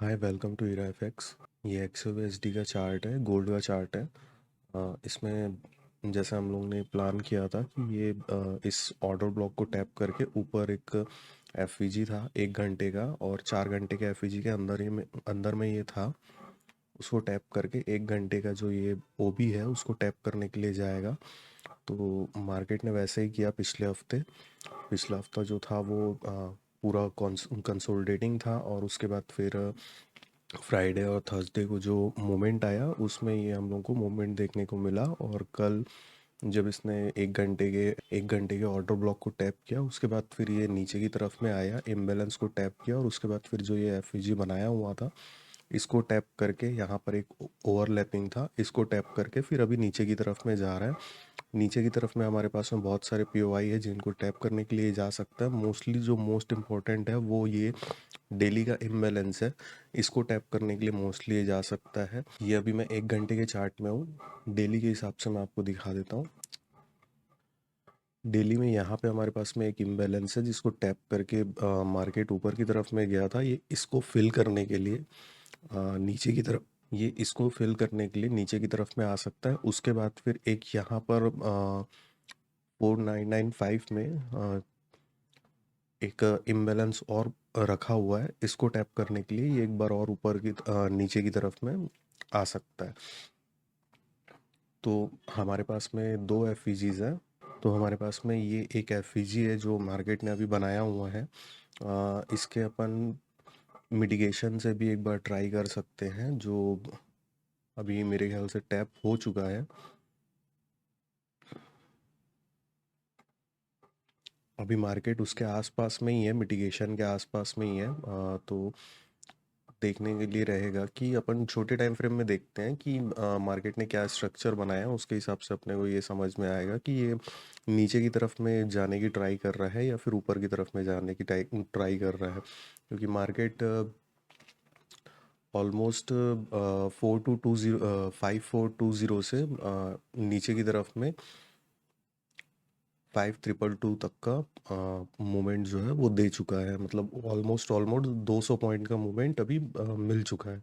Hi welcome to era FX. ये XOVSD का chart है, गोल्ड का चार्ट है। इसमें जैसे हम लोग ने प्लान किया था कि इस ऑर्डर ब्लॉक को टैप करके ऊपर एक एफवीजी था 1 घंटे का, और 4 घंटे के एफवीजी के अंदर में ये था। उसको टैप करके 1 घंटे का जो ये ओबी है उसको टैप करने के लिए जाएगा। तो मार्केट ने वैसे ही किया पिछले हफ्ते। पिछला हफ्ता जो था वो पूरा कंसोलिडेटिंग था, और उसके बाद फिर फ्राइडे और थर्सडे को जो मोमेंट आया उसमें ये हम लोग को मोमेंट देखने को मिला। और कल जब इसने 1 घंटे के ऑर्डर ब्लॉक को टैप किया, उसके बाद फिर ये नीचे की तरफ में आया, इम्बैलेंस को टैप किया, और उसके बाद फिर जो ये एफईजी बनाया हुआ था इसको टैप करके, यहाँ पर एक ओवरलैपिंग था, इसको टैप करके फिर अभी नीचे की तरफ में जा रहा है। नीचे की तरफ में हमारे पास में बहुत सारे पीओआई है जिनको टैप करने के लिए जा सकता है। मोस्टली जो मोस्ट इम्पोर्टेंट है वो ये डेली का इम्बैलेंस है, इसको टैप करने के लिए मोस्टली ये जा सकता है। ये अभी मैं 1 घंटे के चार्ट में हूँ, डेली के हिसाब से मैं आपको दिखा देता हूँ। डेली में यहाँ पे हमारे पास में एक इम्बैलेंस है जिसको टैप करके मार्केट ऊपर की तरफ में गया था। ये इसको फिल करने के लिए नीचे की तरफ, ये इसको फिल करने के लिए नीचे की तरफ में आ सकता है। उसके बाद फिर एक यहाँ पर 4995 में एक इम्बैलेंस और रखा हुआ है, इसको टैप करने के लिए ये एक बार और नीचे की तरफ में आ सकता है। तो हमारे पास में दो एफ हैं। तो हमारे पास में ये एक एफ है जो मार्केट ने अभी बनाया हुआ है। इसके अपन मिटिगेशन से भी एक बार ट्राई कर सकते हैं, जो अभी मेरे ख्याल से टैप हो चुका है। अभी मार्केट उसके आसपास में ही है, मिटिगेशन के आसपास में ही है। तो देखने के लिए रहेगा कि अपन छोटे टाइम फ्रेम में देखते हैं कि मार्केट ने क्या स्ट्रक्चर बनाया है, उसके हिसाब से अपने को ये समझ में आएगा कि ये नीचे की तरफ में जाने की ट्राई कर रहा है या फिर ऊपर की तरफ में जाने की ट्राई कर रहा है। क्योंकि मार्केट ऑलमोस्ट 5420 से नीचे की तरफ में 5222 तक का मूवमेंट जो है वो दे चुका है। मतलब ऑलमोस्ट ऑलमोस्ट 200 पॉइंट का मूवमेंट अभी मिल चुका है।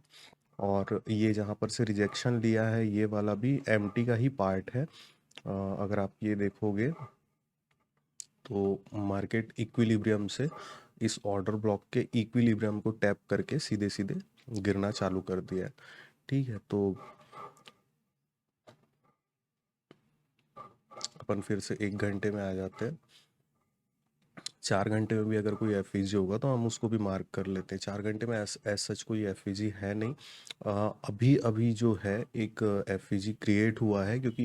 और ये जहाँ पर से रिजेक्शन लिया है ये वाला भी एमटी का ही पार्ट है। अगर आप ये देखोगे तो मार्केट इक्विलिब्रियम से इस ऑर्डर ब्लॉक के इक्विलिब्रियम को टैप करके सीधे सीधे गिरना चालू कर दिया है। ठीक है, तो अपन फिर से 1 घंटे में आ जाते हैं। 4 घंटे में भी अगर कोई एफ होगा तो हम उसको भी मार्क कर लेते हैं। 4 घंटे में एस सच कोई एफ है नहीं। अभी अभी जो है एक एफ क्रिएट हुआ है, क्योंकि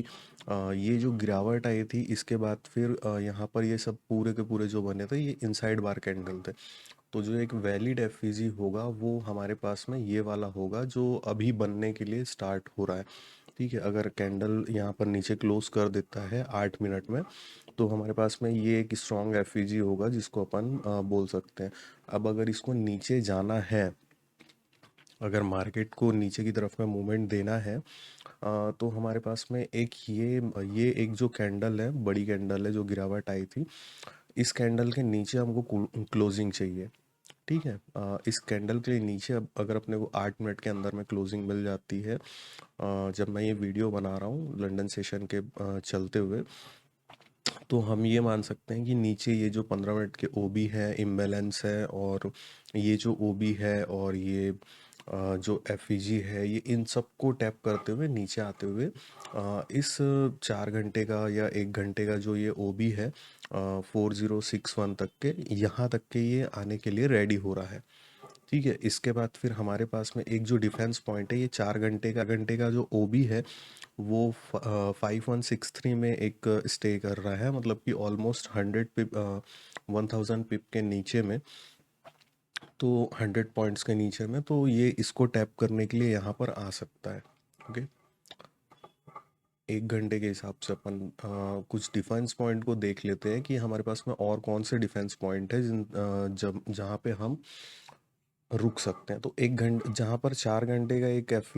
ये जो गिरावट आई थी इसके बाद फिर यहाँ पर ये सब पूरे के पूरे जो बने थे ये इनसाइड बार कैंडल थे। तो जो एक वैलिड एफ होगा वो हमारे पास में ये वाला होगा जो अभी बनने के लिए स्टार्ट हो रहा है। ठीक है, अगर कैंडल यहाँ पर नीचे क्लोज कर देता है 8 मिनट में तो हमारे पास में ये एक स्ट्रॉन्ग एफ होगा जिसको अपन बोल सकते हैं। अब अगर इसको नीचे जाना है, अगर मार्केट को नीचे की तरफ में मूवमेंट देना है, तो हमारे पास में ये एक जो कैंडल है, बड़ी कैंडल है जो गिरावट आई थी, इस कैंडल के नीचे हमको क्लोजिंग चाहिए। ठीक है, इस कैंडल के लिए नीचे अब अगर अपने को 8 मिनट के अंदर में क्लोजिंग मिल जाती है, जब मैं ये वीडियो बना रहा हूँ लंदन सेशन के चलते हुए, तो हम ये मान सकते हैं कि नीचे ये जो 15 मिनट के ओबी है, इम्बैलेंस है, और ये जो ओबी है और ये जो एफ है, ये इन सब को टैप करते हुए नीचे आते हुए इस 4 घंटे का या 1 घंटे का जो ये ओबी है 4061 तक के, यहाँ तक के ये आने के लिए रेडी हो रहा है। ठीक है, इसके बाद फिर हमारे पास में एक जो डिफेंस पॉइंट है, ये 4 घंटे का जो ओबी है वो 5163 में एक स्टे कर रहा है, मतलब कि ऑलमोस्ट 1000 पिप के नीचे में। तो 100 पॉइंट्स के नीचे में, तो ये इसको टैप करने के लिए यहाँ पर आ सकता है। ओके, 1 घंटे के हिसाब से अपन कुछ डिफेंस पॉइंट को देख लेते हैं कि हमारे पास में और कौन से डिफेंस पॉइंट है जब जहाँ पे हम रुक सकते हैं। तो 1 घंटे जहाँ पर 4 घंटे का एक एफ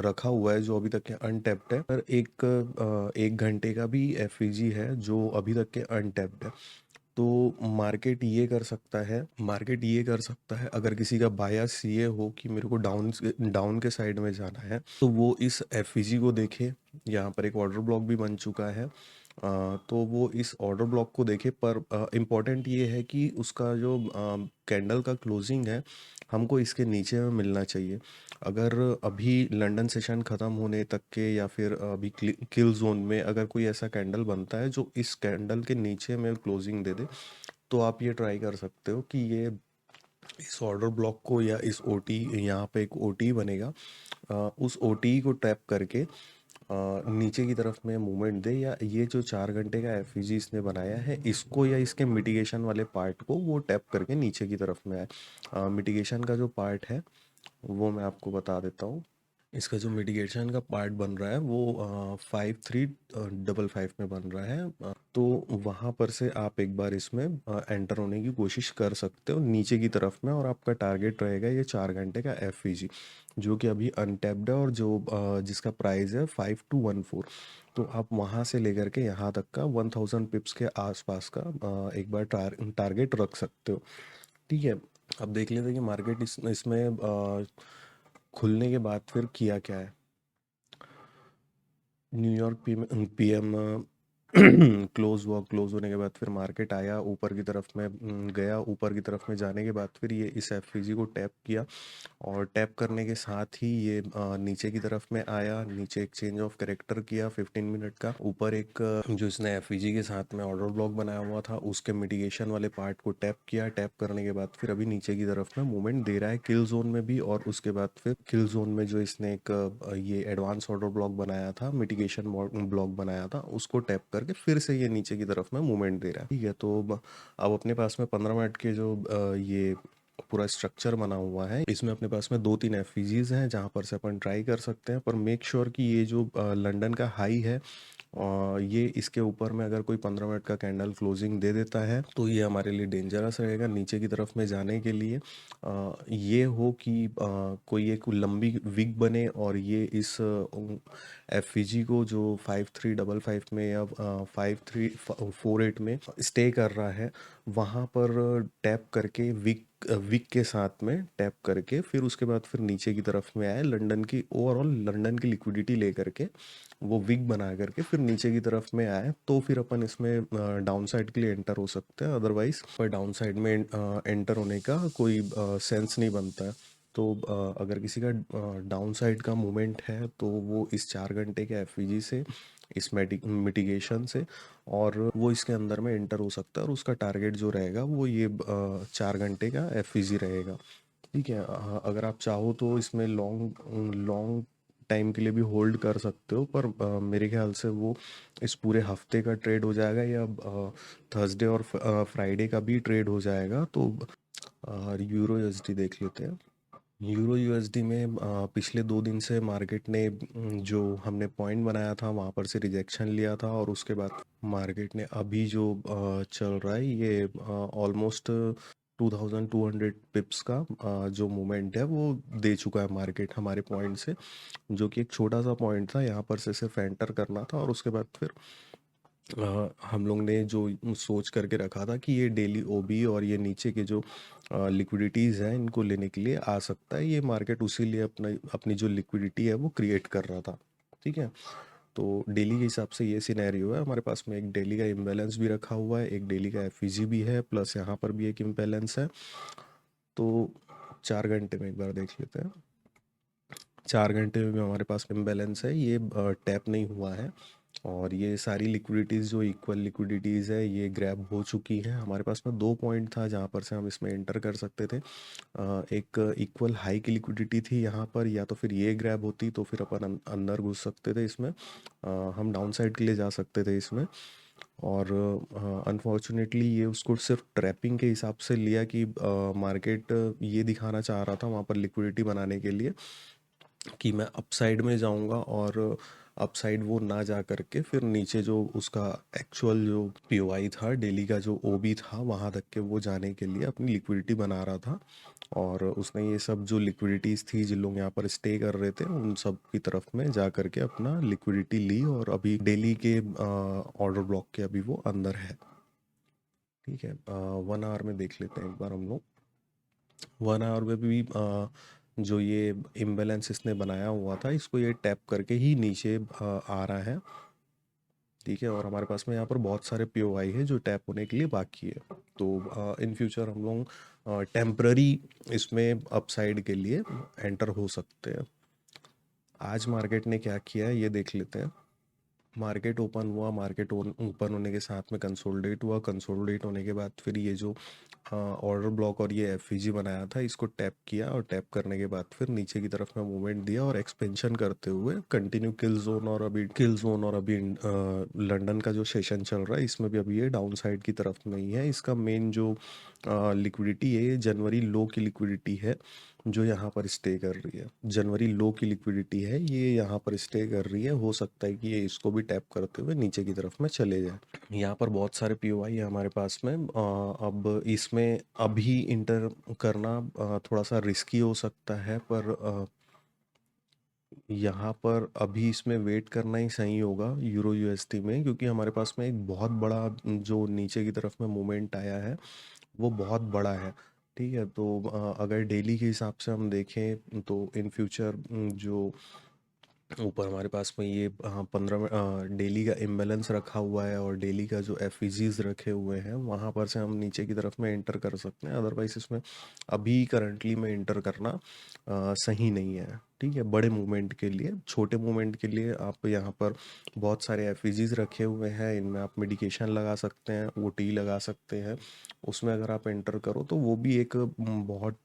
रखा हुआ है जो अभी तक के अनटैप्ड है, पर एक 1 घंटे का भी एफ है जो अभी तक के अनटैप्ड है। तो मार्केट ये कर सकता है अगर किसी का बायस ये हो कि मेरे को डाउन के साइड में जाना है, तो वो इस एफईजी को देखे। यहाँ पर एक ऑर्डर ब्लॉक भी बन चुका है। तो वो इस ऑर्डर ब्लॉक को देखे, पर इम्पॉर्टेंट ये है कि उसका जो कैंडल का क्लोजिंग है, हमको इसके नीचे में मिलना चाहिए। अगर अभी लंदन सेशन ख़त्म होने तक के या फिर अभी किल जोन में अगर कोई ऐसा कैंडल बनता है जो इस कैंडल के नीचे में क्लोजिंग दे दे, तो आप ये ट्राई कर सकते हो कि ये इस ऑर्डर ब्लॉक को या इस ओटी, यहाँ पे एक ओटी बनेगा, उस ओटी को टैप करके नीचे की तरफ में मूवमेंट दे, या ये जो 4 घंटे का एफईजी इसने बनाया है इसको या इसके मिटिगेशन वाले पार्ट को वो टैप करके नीचे की तरफ में आए। मिटिगेशन का जो पार्ट है वो मैं आपको बता देता हूँ। इसका जो मिटिगेशन का पार्ट बन रहा है वो 5355 में बन रहा है। तो वहाँ पर से आप एक बार इसमें एंटर होने की कोशिश कर सकते हो नीचे की तरफ में, और आपका टारगेट रहेगा ये 4 घंटे का एफ जो कि अभी अनटैप्ड है, और जो जिसका प्राइस है 5214। तो आप वहाँ से लेकर के यहाँ तक का 1000 पिप्स के आसपास का एक बार टारगेट रख सकते हो। ठीक है। अब देख लेते हैं कि मार्केट इसमें खुलने के बाद फिर किया क्या है। न्यूयॉर्क पीएम क्लोज हुआ। क्लोज होने के बाद फिर मार्केट आया ऊपर की तरफ में, गया ऊपर की तरफ में जाने के बाद फिर ये इस एफईजी को टैप किया, और टैप करने के साथ ही ये नीचे की तरफ में आया। नीचे एक चेंज ऑफ कैरेक्टर किया 15 मिनट का। ऊपर एक जो इसने एफईजी के साथ में ऑर्डर ब्लॉक बनाया हुआ था उसके मिटिगेशन वाले पार्ट को टैप किया। टैप करने के बाद फिर अभी नीचे की तरफ में मूवमेंट दे रहा है किल जोन में भी, और उसके बाद फिर किल जोन में जो इसने एक ये एडवांस ऑर्डर ब्लॉक बनाया था, मिटिगेशन ब्लॉक बनाया था, उसको टैप करके फिर से ये नीचे की तरफ में मूवमेंट दे रहा है। ठीक है। तो अब अपने पास में 15 मिनट के जो ये पूरा स्ट्रक्चर बना हुआ है, इसमें अपने पास में 2-3 एफईजीज हैं जहां पर से अपन ट्राई कर सकते हैं। पर मेक श्योर कि ये जो लंदन का हाई है, ये इसके ऊपर में अगर कोई 15 मिनट का कैंडल क्लोजिंग दे देता है तो ये हमारे लिए डेंजरस रहेगा नीचे की तरफ में जाने के लिए। ये हो कि कोई एक लंबी विग बने और ये इस एफईजी को जो 5355 में या 5348 में स्टे कर रहा है, वहाँ पर टैप करके विक के साथ में टैप करके फिर उसके बाद फिर नीचे की तरफ में आए, लंदन की ओवरऑल लंदन की लिक्विडिटी ले करके वो विक बना करके फिर नीचे की तरफ में आए, तो फिर अपन इसमें डाउन साइड के लिए एंटर हो सकते हैं। अदरवाइज पर डाउन साइड में एंटर होने का कोई सेंस नहीं बनता है। तो अगर किसी का डाउन साइड का मूवमेंट है तो वो इस 4 घंटे के एफईजी से, इस मिटिगेशन से, और वो इसके अंदर में एंटर हो सकता है, और उसका टारगेट जो रहेगा वो ये 4 घंटे का एफईजी रहेगा। ठीक है। अगर आप चाहो तो इसमें लॉन्ग लॉन्ग टाइम के लिए भी होल्ड कर सकते हो, पर मेरे ख्याल से वो इस पूरे हफ्ते का ट्रेड हो जाएगा, या थर्सडे और फ्राइडे का भी ट्रेड हो जाएगा। तो यूरो यूएसडी देख लेते हैं। यूरो यूएसडी में पिछले 2 दिन से मार्केट ने जो हमने पॉइंट बनाया था वहाँ पर से रिजेक्शन लिया था, और उसके बाद मार्केट ने अभी जो चल रहा है ये ऑलमोस्ट 2200 पिप्स का जो मूवमेंट है वो दे चुका है मार्केट हमारे पॉइंट से, जो कि एक छोटा सा पॉइंट था। यहाँ पर से सिर्फ एंटर करना था, और उसके बाद फिर हम लोग ने जो सोच करके रखा था कि ये डेली ओबी और ये नीचे के जो लिक्विडिटीज़ हैं इनको लेने के लिए आ सकता है, ये मार्केट उसी लिए अपनी जो लिक्विडिटी है वो क्रिएट कर रहा था। ठीक है। तो डेली के हिसाब से ये सिनेरियो है। हमारे पास में एक डेली का इम्बैलेंस भी रखा हुआ है, एक डेली का एफईजी भी है, प्लस यहाँ पर भी एक इम्बैलेंस है। तो 4 घंटे में एक बार देख लेते हैं। 4 घंटे में भी हमारे पास इम्बैलेंस है, ये टैप नहीं हुआ है, और ये सारी लिक्विडिटीज़ जो इक्वल लिक्विडिटीज़ है ये ग्रैब हो चुकी हैं। हमारे पास में 2 पॉइंट था जहाँ पर से हम इसमें एंटर कर सकते थे। एक इक्वल हाई की लिक्विडिटी थी यहाँ पर, या तो फिर ये ग्रैब होती तो फिर अपन अंदर घुस सकते थे इसमें। हम डाउन साइड के लिए जा सकते थे इसमें, और अनफॉर्चुनेटली ये उसको सिर्फ ट्रैपिंग के हिसाब से लिया कि मार्केट ये दिखाना चाह रहा था वहाँ पर लिक्विडिटी बनाने के लिए कि मैं अपसाइड में जाऊंगा, और अपसाइड वो ना जा करके फिर नीचे जो उसका एक्चुअल जो पीओआई था, डेली का जो ओबी था, वहाँ तक के वो जाने के लिए अपनी लिक्विडिटी बना रहा था। और उसने ये सब जो लिक्विडिटीज़ थी जिन लोग यहाँ पर स्टे कर रहे थे उन सब की तरफ में जा करके अपना लिक्विडिटी ली, और अभी डेली के ऑर्डर ब्लॉक के अभी वो अंदर है। ठीक है, 1 आवर में देख लेते हैं एक बार हम लोग। 1 आवर में भी जो ये इम्बैलेंस इसने बनाया हुआ था, इसको ये टैप करके ही नीचे आ रहा है। ठीक है, और हमारे पास में यहाँ पर बहुत सारे पीओआई है जो टैप होने के लिए बाकी है। तो इन फ्यूचर हम लोग टेम्पररी इसमें अपसाइड के लिए एंटर हो सकते हैं। आज मार्केट ने क्या किया है ये देख लेते हैं। मार्केट ओपन हुआ, मार्केट ओपन होने के साथ में कंसोलिडेट हुआ, कंसोलिडेट होने के बाद फिर ये जो ऑर्डर ब्लॉक और ये एफईजी बनाया था इसको टैप किया, और टैप करने के बाद फिर नीचे की तरफ में मूवमेंट दिया और एक्सपेंशन करते हुए कंटिन्यू किल जोन और अभी लंदन का जो सेशन चल रहा है इसमें भी अभी ये डाउन साइड की तरफ में ही है। इसका मेन जो लिक्विडिटी है ये जनवरी लो की लिक्विडिटी है जो यहाँ पर स्टे कर रही है। जनवरी लो की लिक्विडिटी है ये यहाँ पर स्टे कर रही है। हो सकता है कि ये इसको भी टैप करते हुए नीचे की तरफ में चले जाए। यहाँ पर बहुत सारे पीओआई है हमारे पास में। अब इसमें अभी इंटर करना थोड़ा सा रिस्की हो सकता है, पर यहाँ पर अभी इसमें वेट करना ही सही होगा यूरो यूएसडी में, क्योंकि हमारे पास में एक बहुत बड़ा जो नीचे की तरफ में मूवमेंट आया है वो बहुत बड़ा है। ठीक है, तो अगर डेली के हिसाब से हम देखें तो इन फ्यूचर जो ऊपर हमारे पास में ये 15 डेली का इम्बैलेंस रखा हुआ है और डेली का जो एफईजीज रखे हुए हैं वहाँ पर से हम नीचे की तरफ में एंटर कर सकते हैं। अदरवाइज इसमें अभी करंटली में एंटर करना सही नहीं है। ठीक है, बड़े मूवमेंट के लिए, छोटे मूवमेंट के लिए आप यहाँ पर बहुत सारे एफईजीज रखे हुए हैं, इनमें आप मेडिकेशन लगा सकते हैं, ओटी लगा सकते हैं। उसमें अगर आप एंटर करो तो वो भी एक बहुत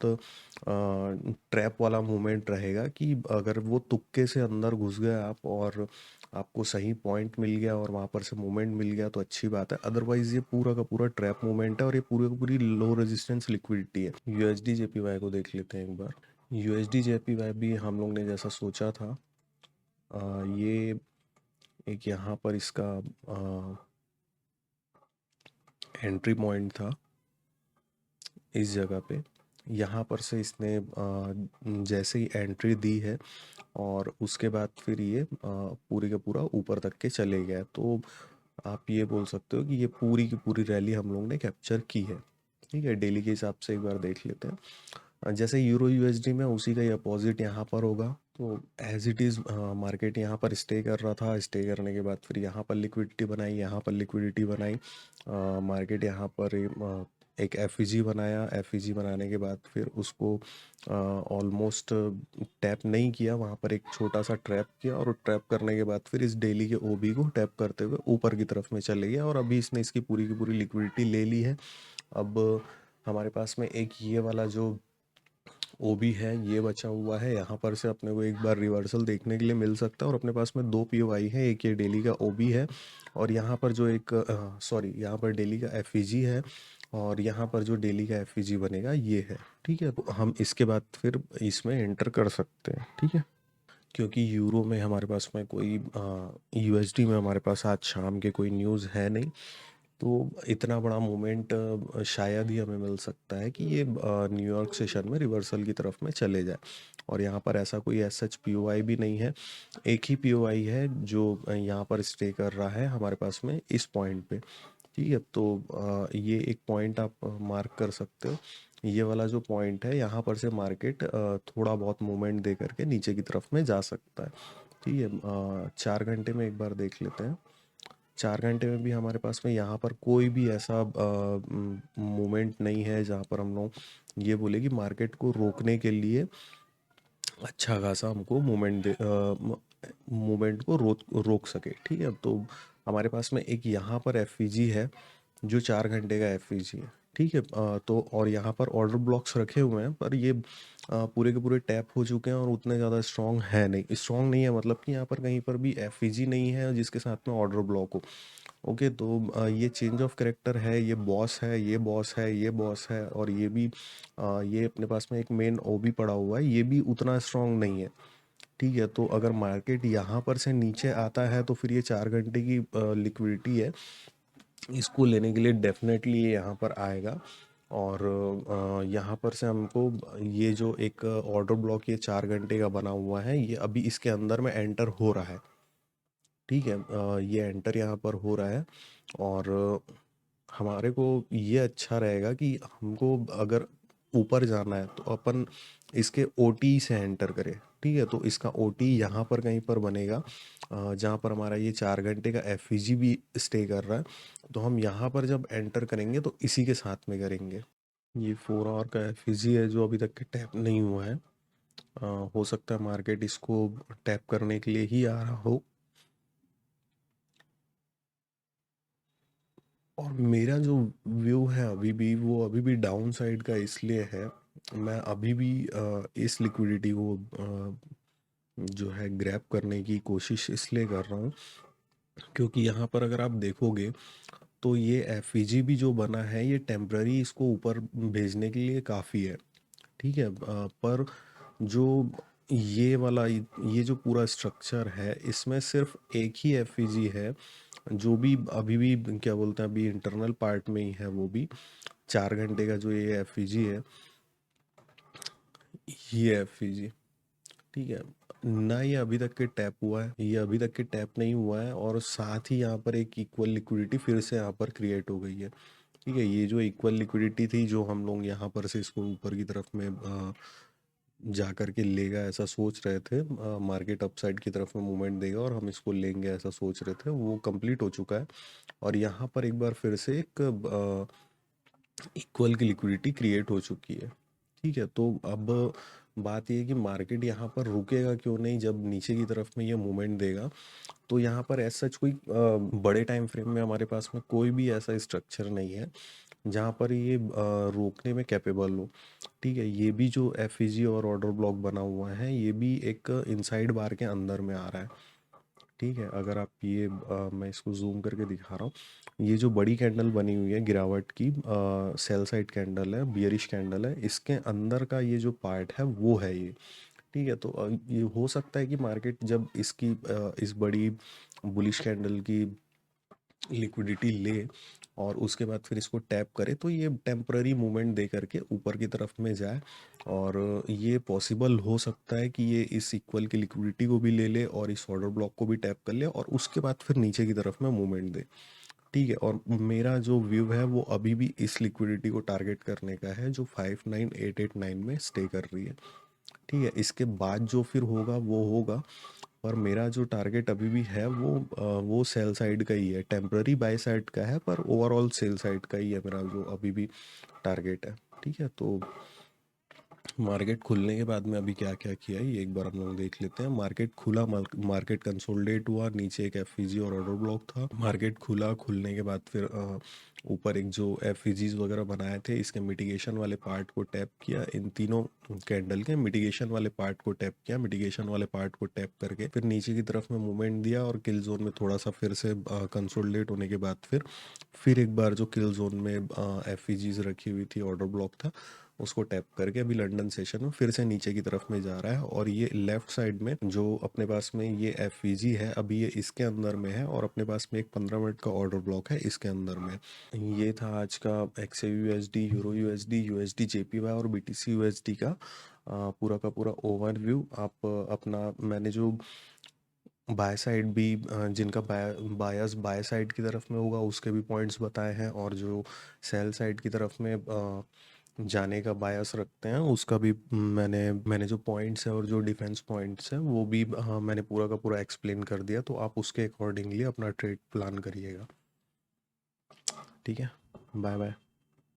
ट्रैप वाला मूवमेंट रहेगा कि अगर वो तुक्के से अंदर घुस गए आप और आपको सही पॉइंट मिल गया और वहाँ पर से मूवमेंट मिल गया तो अच्छी बात है। अदरवाइज ये पूरा का पूरा ट्रैप मूवमेंट है और ये पूरी की पूरी लो रेजिस्टेंस लिक्विडिटी है। यूएसडी जेपीवाई को देख लेते हैं एक बार। यूएसडी जेपीवाई भी हम लोग ने जैसा सोचा था, ये एक यहाँ पर इसका एंट्री पॉइंट था इस जगह पे। यहाँ पर से इसने जैसे ही एंट्री दी है और उसके बाद फिर ये पूरी का पूरा ऊपर तक के चले गया। तो आप ये बोल सकते हो कि ये पूरी की पूरी रैली हम लोग ने कैप्चर की है। ठीक है, डेली के हिसाब से एक बार देख लेते हैं। जैसे यूरो यूएसडी में उसी का ही अपोजिट यहाँ पर होगा। तो एज इट इज़ मार्केट यहाँ पर स्टे कर रहा था, स्टे करने के बाद फिर यहाँ पर लिक्विडिटी बनाई, यहाँ पर लिक्विडिटी बनाई। मार्केट यहाँ पर एक एफईजी बनाया, एफईजी बनाने के बाद फिर उसको ऑलमोस्ट टैप नहीं किया, वहाँ पर एक छोटा सा ट्रैप किया और ट्रैप करने के बाद फिर इस डेली के ओबी को टैप करते हुए ऊपर की तरफ में चले गया और अभी इसने इसकी पूरी की पूरी लिक्विडिटी ले ली है। अब हमारे पास में एक ये वाला जो ओबी है ये बचा हुआ है, यहाँ पर से अपने को एक बार रिवर्सल देखने के लिए मिल सकता है और अपने पास में दो पीओआई है, एक ये डेली का ओबी है और यहाँ पर जो एक सॉरी यहाँ पर डेली का एफईजी है और यहाँ पर जो डेली का एफईजी बनेगा ये है। ठीक है, तो हम इसके बाद फिर इसमें एंटर कर सकते हैं। ठीक है, क्योंकि यूरो में हमारे पास में कोई यूएसडी में हमारे पास आज शाम के कोई न्यूज़ है नहीं, तो इतना बड़ा मोमेंट शायद ही हमें मिल सकता है कि ये न्यूयॉर्क सेशन में रिवर्सल की तरफ में चले जाए। और यहाँ पर ऐसा कोई एस सच पीओआई भी नहीं है, एक ही पीओआई है जो यहाँ पर स्टे कर रहा है हमारे पास में इस पॉइंट पे। ठीक है, तो ये एक पॉइंट आप मार्क कर सकते हो। ये वाला जो पॉइंट है यहाँ पर से मार्केट थोड़ा बहुत मूवमेंट दे करके नीचे की तरफ में जा सकता है। ठीक है, 4 घंटे में एक बार देख लेते हैं। 4 घंटे में भी हमारे पास में यहाँ पर कोई भी ऐसा मूवमेंट नहीं है जहाँ पर हम लोग ये बोले कि मार्केट को रोकने के लिए अच्छा खासा हमको मूवमेंट को रोक सके। ठीक है, तो हमारे पास में एक यहाँ पर एफईजी है जो 4 घंटे का एफईजी है। ठीक है, तो और यहाँ पर ऑर्डर ब्लॉक्स रखे हुए हैं पर ये पूरे के पूरे टैप हो चुके हैं और उतने ज़्यादा स्ट्रॉन्ग है नहीं। स्ट्रॉन्ग नहीं है मतलब कि यहाँ पर कहीं पर भी एफईजी नहीं है जिसके साथ में ऑर्डर ब्लॉक हो। ओके, तो ये चेंज ऑफ कैरेक्टर है, ये बॉस है, ये बॉस है, ये बॉस है और ये भी ये अपने पास में एक मेन ओबी पड़ा हुआ है, ये भी उतना स्ट्रांग नहीं है। ठीक है, तो अगर मार्केट यहाँ पर से नीचे आता है तो फिर ये 4 घंटे की लिक्विडिटी है, इसको लेने के लिए डेफिनेटली ये यहाँ पर आएगा। और यहाँ पर से हमको ये जो एक ऑर्डर ब्लॉक ये 4 घंटे का बना हुआ है ये अभी इसके अंदर में एंटर हो रहा है। ठीक है, ये एंटर यहाँ पर हो रहा है और हमारे को ये अच्छा रहेगा कि हमको अगर ऊपर जाना है तो अपन इसके ओटी से एंटर करें। ठीक है, तो इसका ओटी यहाँ पर कहीं पर बनेगा, जहाँ पर हमारा ये 4 घंटे का एफईजी भी स्टे कर रहा है। तो हम यहाँ पर जब एंटर करेंगे तो इसी के साथ में करेंगे। ये 4 आवर का एफईजी है जो अभी तक के टैप नहीं हुआ है। हो सकता है मार्केट इसको टैप करने के लिए ही आ रहा हो। और मेरा जो व्यू है अभी भी, वो अभी भी डाउन साइड का इसलिए है। मैं अभी भी इस लिक्विडिटी को जो है ग्रैब करने की कोशिश इसलिए कर रहा हूँ, क्योंकि यहाँ पर अगर आप देखोगे तो ये एफईजी भी जो बना है ये टेम्प्ररी इसको ऊपर भेजने के लिए काफ़ी है। ठीक है, पर जो ये वाला ये जो पूरा स्ट्रक्चर है इसमें सिर्फ एक ही एफईजी है जो भी अभी भी क्या बोलते हैं, अभी इंटरनल पार्ट में ही है। वो भी 4 घंटे का जो ये एफईजी है, ये एफईजी। ठीक है, ना ये अभी तक के टैप हुआ है, ये अभी तक के टैप नहीं हुआ है, और साथ ही यहाँ पर एक इक्वल लिक्विडिटी फिर से यहाँ पर क्रिएट हो गई है। ठीक है, ये जो इक्वल लिक्विडिटी थी जो हम लोग यहाँ पर से इसको ऊपर की तरफ में जा कर के लेगा ऐसा सोच रहे थे, मार्केट अपसाइड की तरफ में मूवमेंट देगा और हम इसको लेंगे ऐसा सोच रहे थे, वो कंप्लीट हो चुका है। और यहाँ पर एक बार फिर से एक इक्वल की लिक्विडिटी क्रिएट हो चुकी है। ठीक है, तो अब बात ये है कि मार्केट यहाँ पर रुकेगा क्यों नहीं जब नीचे की तरफ में ये मूवमेंट देगा। तो यहाँ पर ऐसा सच कोई बड़े टाइम फ्रेम में हमारे पास में कोई भी ऐसा स्ट्रक्चर नहीं है जहाँ पर ये रोकने में कैपेबल हो। ठीक है, ये भी जो एफईजी और ऑर्डर ब्लॉक बना हुआ है ये भी एक इनसाइड बार के अंदर में आ रहा है। ठीक है, अगर आप ये मैं इसको जूम करके दिखा रहा हूँ, ये जो बड़ी कैंडल बनी हुई है गिरावट की, सेल साइड कैंडल है, बियरिश कैंडल है, इसके अंदर का ये जो पार्ट है वो है ये। ठीक है, तो ये हो सकता है कि मार्केट जब इसकी इस बड़ी बुलिश कैंडल की लिक्विडिटी ले और उसके बाद फिर इसको टैप करे तो ये टेम्पररी मूवमेंट दे करके ऊपर की तरफ में जाए। और ये पॉसिबल हो सकता है कि ये इस इक्वल की लिक्विडिटी को भी ले ले और इस ऑर्डर ब्लॉक को भी टैप कर ले और उसके बाद फिर नीचे की तरफ में मूवमेंट दे। ठीक है, और मेरा जो व्यू है वो अभी भी इस लिक्विडिटी को टारगेट करने का है जो 59889 में स्टे कर रही है। ठीक है, इसके बाद जो फिर होगा वो होगा। और मेरा जो टारगेट अभी भी है वो सेल साइड का ही है, टेम्प्ररी बाय साइड का है पर ओवरऑल सेल साइड का ही है मेरा जो अभी भी टारगेट है। ठीक है, तो मार्केट खुलने के बाद में अभी क्या क्या किया है ये एक बार हम लोग देख लेते हैं। मार्केट खुला, मार्केट कंसोलिडेट हुआ, नीचे एक एफईजी और ऑर्डर ब्लॉक था। मार्केट खुला, खुलने के बाद फिर ऊपर एक जो एफईजीज वगैरह बनाए थे इसके मिटिगेशन वाले पार्ट को टैप किया, इन तीनों कैंडल के मिटिगेशन वाले पार्ट को टैप किया, मिटिगेशन वाले पार्ट को टैप करके फिर नीचे की तरफ में मूवमेंट दिया और किल जोन में थोड़ा सा फिर से कंसोलिडेट होने के बाद फिर एक बार जो किल जोन में एफईजीज रखी हुई थी, ऑर्डर ब्लॉक था, उसको टैप करके अभी लंदन सेशन में फिर से नीचे की तरफ में जा रहा है। और ये लेफ्ट साइड में जो अपने पास में ये एफवीजी है अभी ये इसके अंदर में है और अपने पास में एक 15 मिनट का ऑर्डर ब्लॉक है इसके अंदर में। ये था आज का XAU USD, euro USD, USD JPY और बीटीसी यूएसडी का पूरा का पूरा ओवरव्यू। आप अपना, मैंने जो बाय साइड भी जिनका बायस बाय साइड की तरफ में होगा उसके भी पॉइंट्स बताए हैं, और जो सेल साइड की तरफ में जाने का बायस रखते हैं उसका भी मैंने मैंने जो पॉइंट्स है और जो डिफेंस पॉइंट्स हैं वो भी मैंने पूरा का पूरा एक्सप्लेन कर दिया, तो आप उसके अकॉर्डिंगली अपना ट्रेड प्लान करिएगा। ठीक है, बाय बाय।